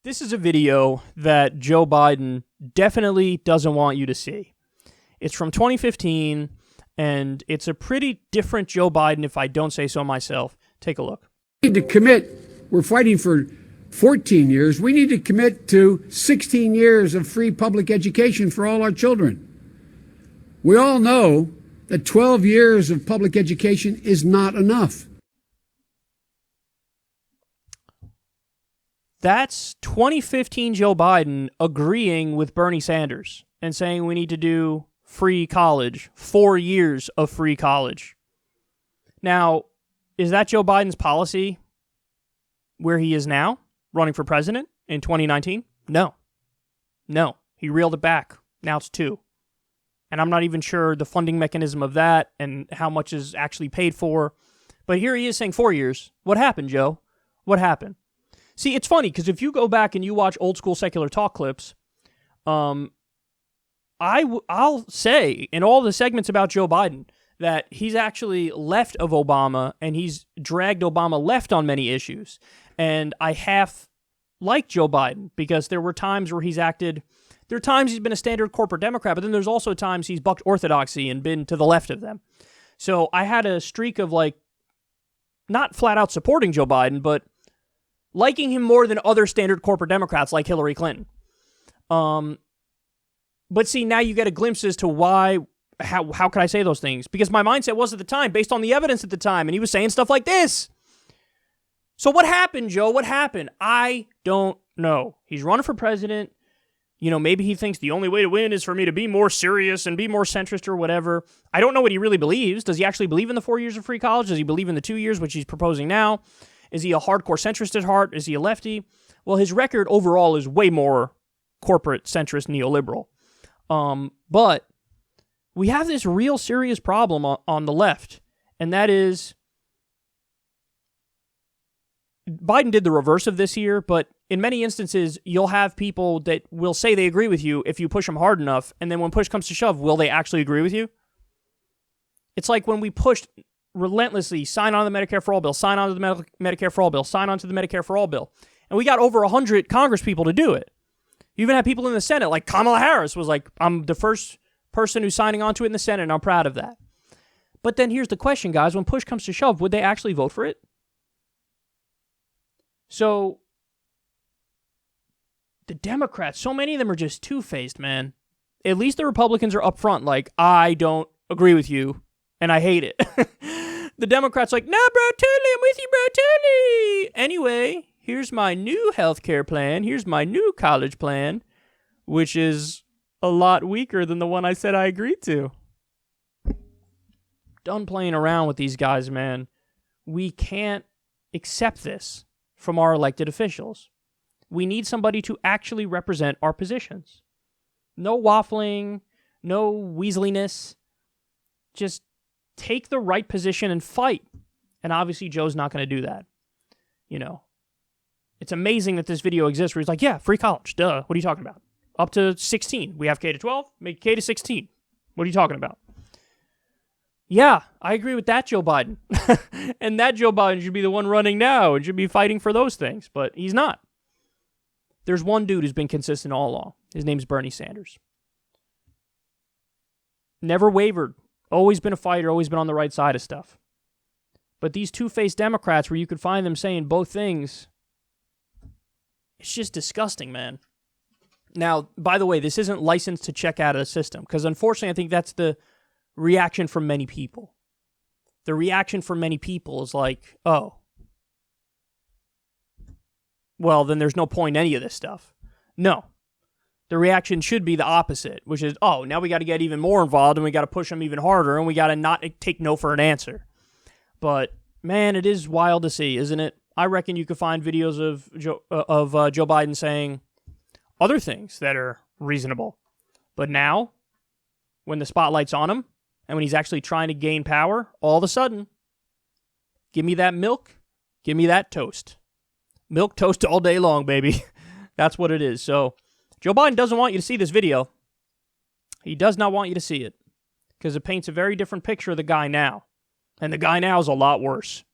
This is a video that Joe Biden definitely doesn't want you to see. It's from 2015, and it's a pretty different Joe Biden, if I don't say so myself. Take a look. We need to commit. We're fighting for 14 years. We need to commit to 16 years of free public education for all our children. We all know that 12 years of public education is not enough. That's 2015 Joe Biden agreeing with Bernie Sanders and saying we need to do free college, 4 years of free college. Now, is that Joe Biden's policy where he is now, running for president in 2019? No. He reeled it back. Now it's 2. And I'm not even sure the funding mechanism of that and how much is actually paid for. But here he is saying 4 years. What happened, Joe? What happened? See, it's funny, because if you go back and you watch old school secular talk clips, I'll say in all the segments about Joe Biden that he's actually left of Obama and he's dragged Obama left on many issues. And I half like Joe Biden because there were times where there are times he's been a standard corporate Democrat, but then there's also times he's bucked orthodoxy and been to the left of them. So I had a streak of not flat out supporting Joe Biden, but liking him more than other standard corporate Democrats like Hillary Clinton. But see, now you get a glimpse as to how could I say those things? Because my mindset was at the time, based on the evidence at the time, and he was saying stuff like this. So what happened, Joe? What happened? I don't know. He's running for president. Maybe he thinks the only way to win is for me to be more serious and be more centrist or whatever. I don't know what he really believes. Does he actually believe in the 4 years of free college? Does he believe in the 2 years, which he's proposing now? Is he a hardcore centrist at heart? Is he a lefty? Well, his record overall is way more corporate, centrist, neoliberal. But we have this real serious problem on the left, and that is Biden did the reverse of this here, but in many instances, you'll have people that will say they agree with you if you push them hard enough, and then when push comes to shove, will they actually agree with you? It's like when we pushed relentlessly, sign on to the Medicare for All bill, sign on to the Medicare for All bill, sign on to the Medicare for All bill. And we got over 100 Congress people to do it. You even had people in the Senate, like Kamala Harris was like, I'm the first person who's signing on to it in the Senate, and I'm proud of that. But then here's the question, guys. When push comes to shove, would they actually vote for it? So, the Democrats, so many of them are just two-faced, man. At least the Republicans are upfront, like, I don't agree with you, and I hate it. The Democrats like, no, bro, totally, I'm with you, bro, totally. Anyway, here's my new healthcare plan. Here's my new college plan, which is a lot weaker than the one I said I agreed to. Done playing around with these guys, man. We can't accept this from our elected officials. We need somebody to actually represent our positions. No waffling, no weaseliness. Just take the right position and fight. And obviously, Joe's not going to do that. It's amazing that this video exists where he's like, yeah, free college. Duh. What are you talking about? Up to 16. We have K to 12. Make K to 16. What are you talking about? Yeah, I agree with that, Joe Biden. And that Joe Biden should be the one running now and should be fighting for those things. But he's not. There's one dude who's been consistent all along. His name's Bernie Sanders. Never wavered. Always been a fighter, always been on the right side of stuff. But these two-faced Democrats where you could find them saying both things, it's just disgusting, man. Now, by the way, this isn't licensed to check out of the system, because unfortunately I think that's the reaction from many people. The reaction from many people is like, oh, well, then there's no point in any of this stuff. No. The reaction should be the opposite, which is, oh, now we got to get even more involved and we got to push them even harder and we got to not take no for an answer. But, man, it is wild to see, isn't it? I reckon you could find videos of Joe Biden saying other things that are reasonable. But now, when the spotlight's on him and when he's actually trying to gain power, all of a sudden, give me that milk, give me that toast. Milk toast all day long, baby. That's what it is. So, Joe Biden doesn't want you to see this video. He does not want you to see it because it paints a very different picture of the guy now. And the guy now is a lot worse.